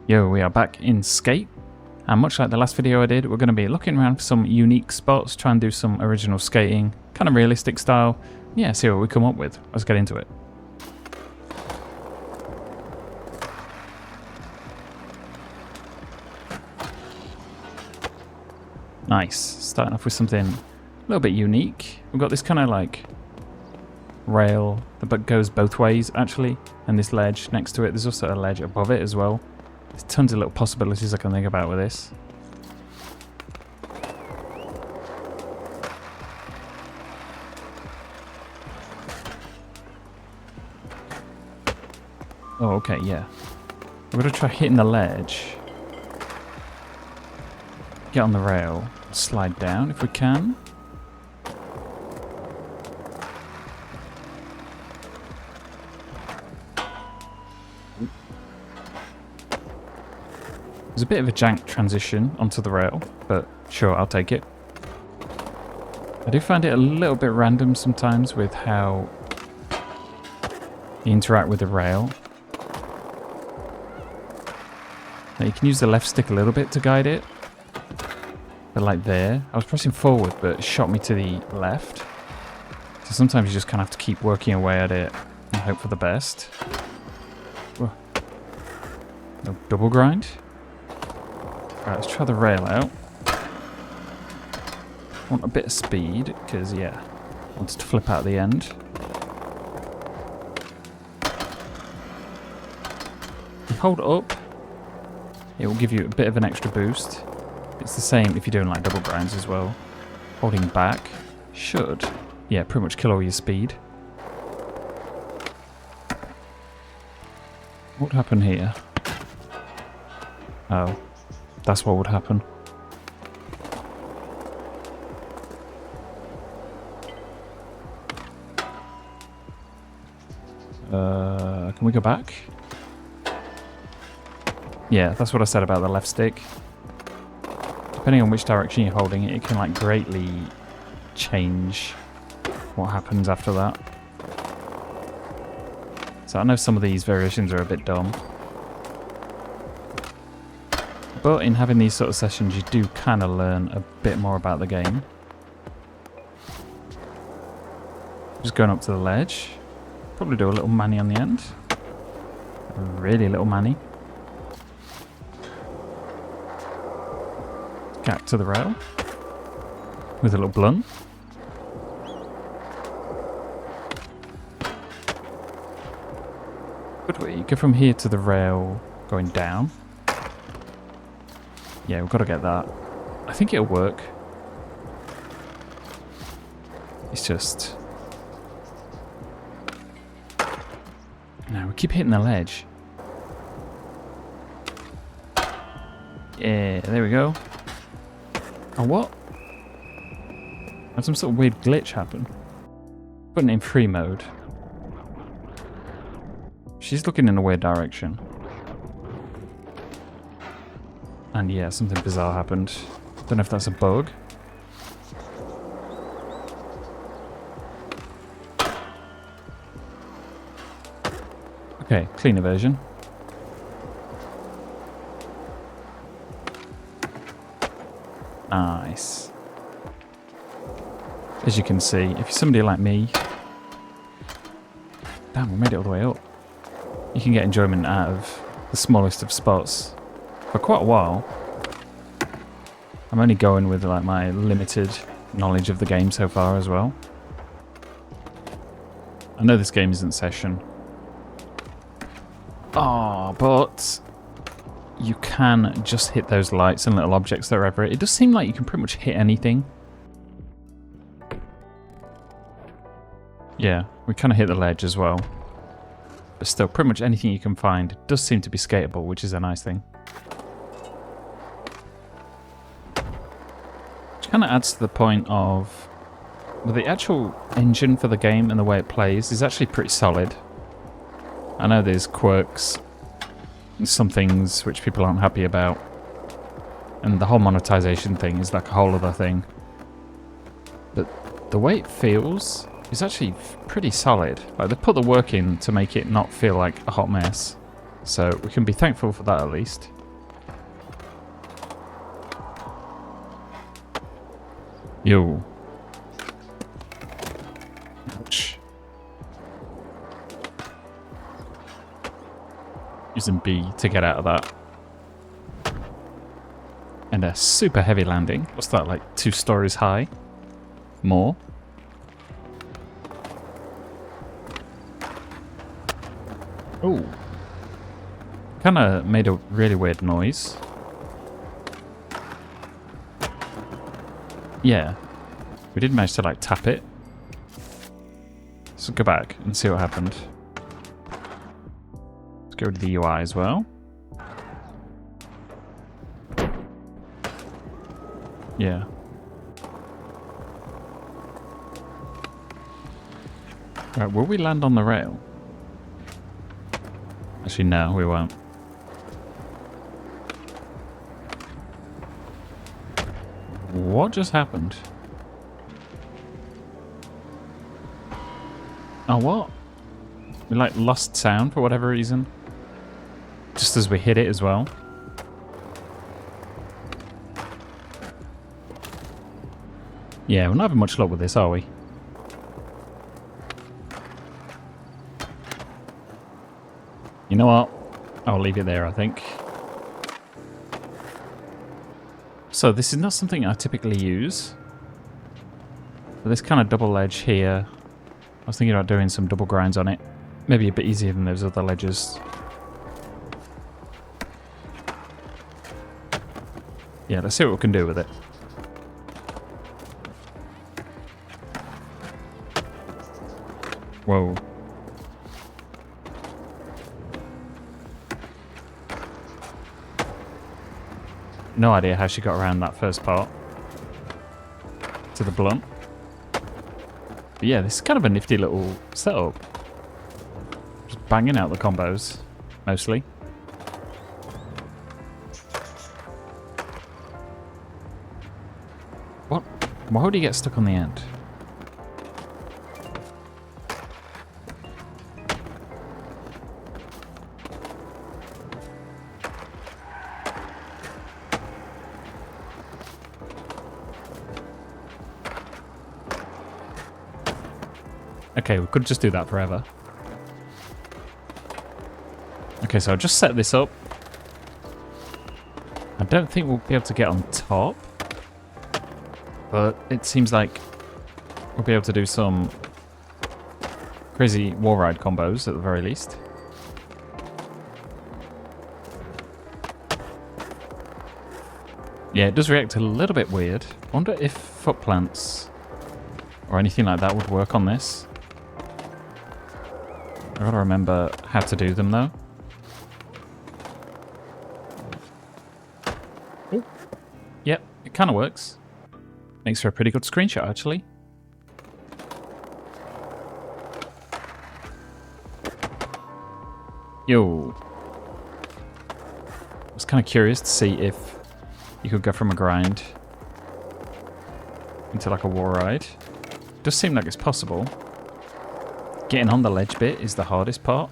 Yo, we are back in Skate, and much like the last video I did, we're going to be looking around for some unique spots, try and do some original skating, kind of realistic style. Yeah, see what we come up with. Let's get into it. Nice. Starting off with something a little bit unique. We've got this kind of like rail that goes both ways actually, and this ledge next to it. There's also a ledge above it as well. There's tons of little possibilities I can think about with this. Oh, okay, yeah. We're going to try hitting the ledge. Get on the rail. Slide down if we can. There's a bit of a jank transition onto the rail, but sure, I'll take it. I do find it a little bit random sometimes with how you interact with the rail. Now you can use the left stick a little bit to guide it. But like there, I was pressing forward, but it shot me to the left. So sometimes you just kind of have to keep working away at it and hope for the best. Whoa. No double grind. Alright, let's try the rail out. Want a bit of speed, because yeah, I wanted to flip out the end. You hold up, it will give you a bit of an extra boost. It's the same if you're doing like double grinds as well. Holding back should, yeah, pretty much kill all your speed. What would happen here? Oh, that's what would happen. Can we go back? Yeah, that's what I said about the left stick. Depending on which direction you're holding it, it can like greatly change what happens after that. So I know some of these variations are a bit dumb. But in having these sort of sessions, you do kind of learn a bit more about the game. Just going up to the ledge. Probably do a little manny on the end. A really little manny. Gap to the rail. With a little blunt. Good way. Go from here to the rail going down. Yeah, we've got to get that. I think it'll work. It's just... No, we keep hitting the ledge. Yeah, there we go. Oh, what? Had some sort of weird glitch happen. Putting it in free mode. She's looking in a weird direction. And yeah, something bizarre happened. Don't know if that's a bug. Okay, cleaner version. Nice. As you can see, if you're somebody like me... Damn, we made it all the way up. You can get enjoyment out of the smallest of spots for quite a while. I'm only going with like my limited knowledge of the game so far as well. I know this game isn't session. Oh, but you can just hit those lights and little objects that are over it. It does seem like you can pretty much hit anything. Yeah, we kind of hit the ledge as well. But still, pretty much anything you can find does seem to be skatable, which is a nice thing. Which kind of adds to the point of... Well, the actual engine for the game and the way it plays is actually pretty solid. I know there's quirks and some things which people aren't happy about. And the whole monetization thing is like a whole other thing. But the way it feels is actually pretty solid. Like, they put the work in to make it not feel like a hot mess. So we can be thankful for that at least. Yo. Ouch. Using B to get out of that. And a super heavy landing. What's that, like 2 stories high? More? Oh. Kind of made a really weird noise. Yeah. We did manage to like tap it. So go back and see what happened. Let's go to the UI as well. Yeah. Right, will we land on the rail? Actually, no, we won't. What just happened? Oh, what? We like lost sound for whatever reason. Just as we hit it as well. Yeah, we're not having much luck with this, are we? You know what? I'll leave it there, I think. So this is not something I typically use. But this kind of double ledge here, I was thinking about doing some double grinds on it. Maybe a bit easier than those other ledges. Yeah, let's see what we can do with it. Whoa. No idea how she got around that first part. To the blunt. But yeah, this is kind of a nifty little setup. Just banging out the combos, mostly. What? Why would he get stuck on the end? Okay, we could just do that forever. Okay, so I'll just set this up. I don't think we'll be able to get on top. But it seems like we'll be able to do some crazy wall ride combos at the very least. Yeah, it does react a little bit weird. I wonder if foot plants or anything like that would work on this. I gotta remember how to do them though. Ooh. Yep, it kind of works. Makes for a pretty good screenshot actually. Yo. I was kind of curious to see if you could go from a grind into like a wall ride. Does seem like it's possible. Getting on the ledge bit is the hardest part.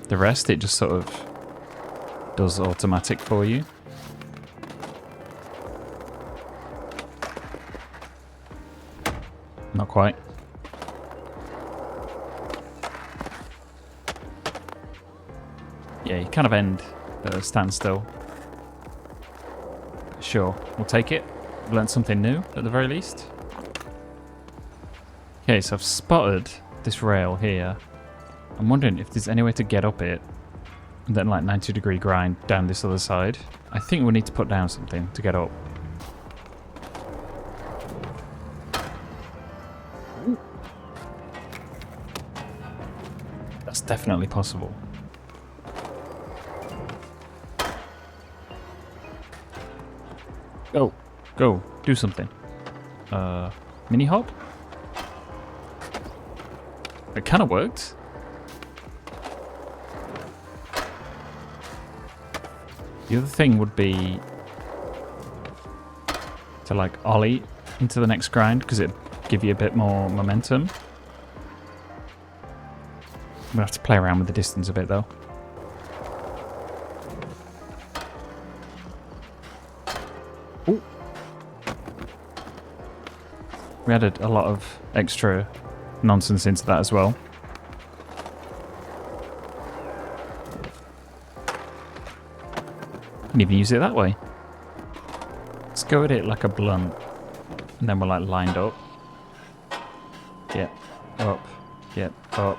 The rest, it just sort of does automatic for you. Not quite. Yeah, you kind of end at a standstill. Sure, we'll take it. We've learned something new at the very least. Okay, so I've spotted this rail here. I'm wondering if there's any way to get up it and then like 90-degree grind down this other side. I think we need to put down something to get up. Ooh. That's definitely possible. Go. Go. Do something. Mini hop? It kind of worked. The other thing would be to like ollie into the next grind because it'd give you a bit more momentum. I'm gonna have to play around with the distance a bit though. Ooh. We added a lot of extra nonsense into that as well. You can even use it that way. Let's go at it like a blunt. And then we're like lined up. Yep. Up. Yep. Up.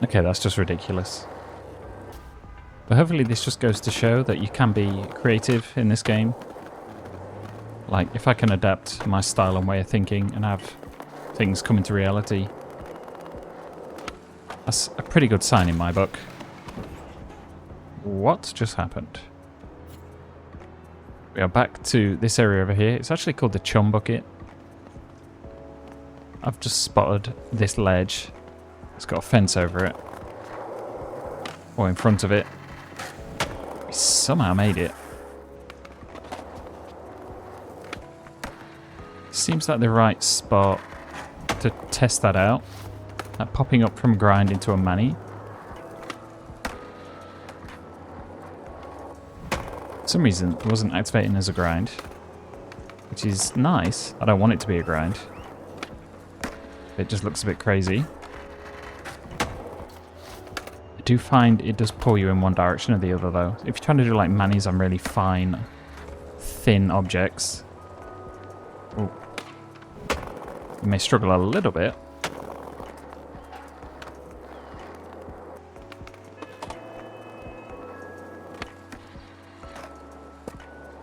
Okay, that's just ridiculous. But hopefully this just goes to show that you can be creative in this game. Like, if I can adapt my style and way of thinking and have things come into reality, that's a pretty good sign in my book. What just happened? We are back to this area over here. It's actually called the Chum Bucket. I've just spotted this ledge. It's got a fence over it. Or in front of it. We somehow made it. Seems like the right spot to test that out. Like popping up from grind into a mani. For some reason, it wasn't activating as a grind. Which is nice. I don't want it to be a grind. It just looks a bit crazy. I do find it does pull you in one direction or the other though. If you're trying to do like manis on really fine, thin objects, ooh, you may struggle a little bit.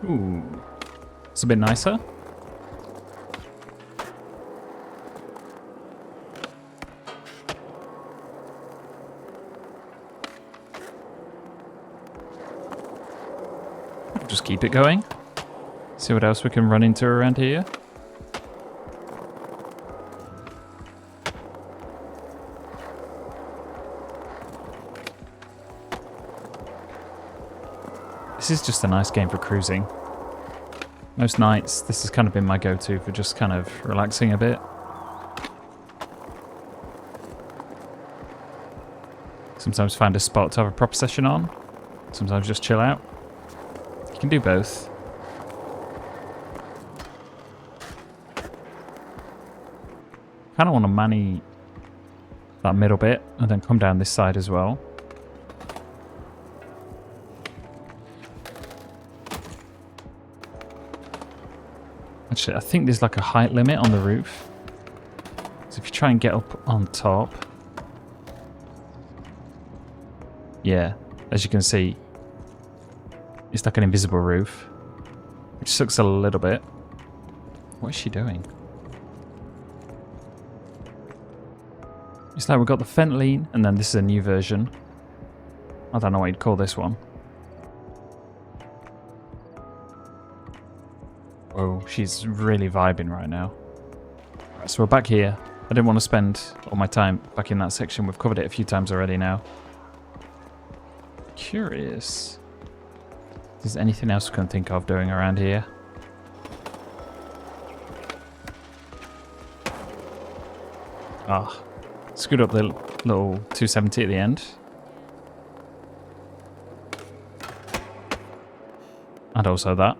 Ooh, it's a bit nicer. Just keep it going. See what else we can run into around here. This is just a nice game for cruising. Most nights, this has kind of been my go-to for just kind of relaxing a bit. Sometimes find a spot to have a proper session on. Sometimes just chill out. You can do both. Kind of want to mani that middle bit and then come down this side as well. Actually, I think there's like a height limit on the roof. So if you try and get up on top. Yeah, as you can see, it's like an invisible roof. Which sucks a little bit. What is she doing? It's like we've got the Fentline, and then this is a new version. I don't know what you'd call this one. Whoa, she's really vibing right now. Right, so we're back here. I didn't want to spend all my time back in that section. We've covered it a few times already now. Curious. If there's anything else we can think of doing around here? Ah, screwed up the little 270 at the end. And also that.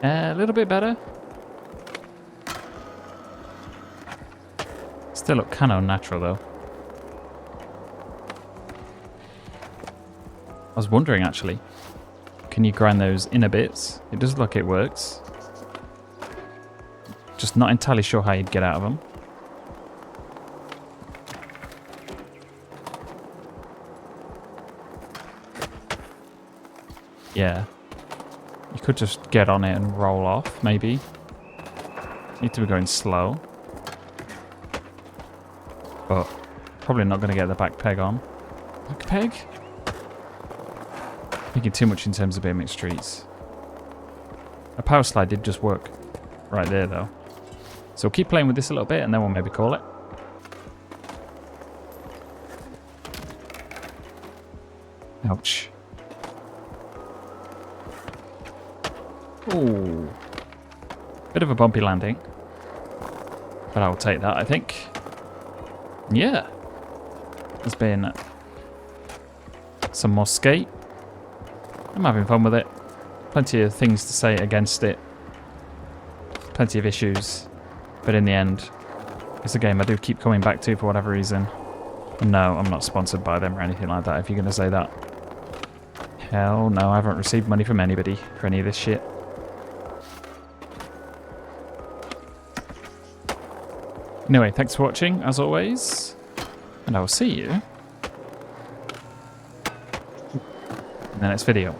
A little bit better. Still look kind of unnatural though. I was wondering actually, can you grind those inner bits? It does look like it works. Just not entirely sure how you'd get out of them. Yeah. You could just get on it and roll off, maybe. Need to be going slow. But probably not going to get the back peg on. Back peg? Thinking too much in terms of BMX streets. A power slide did just work right there though. So we'll keep playing with this a little bit and then we'll maybe call it. Ouch. Ooh. Bit of a bumpy landing. But I'll take that, I think. Yeah. It's been some more skate. I'm having fun with it. Plenty of things to say against it. Plenty of issues. But in the end, it's a game I do keep coming back to for whatever reason. And no, I'm not sponsored by them or anything like that, if you're going to say that. Hell no, I haven't received money from anybody for any of this shit. Anyway, thanks for watching, as always. And I will see you in the next video.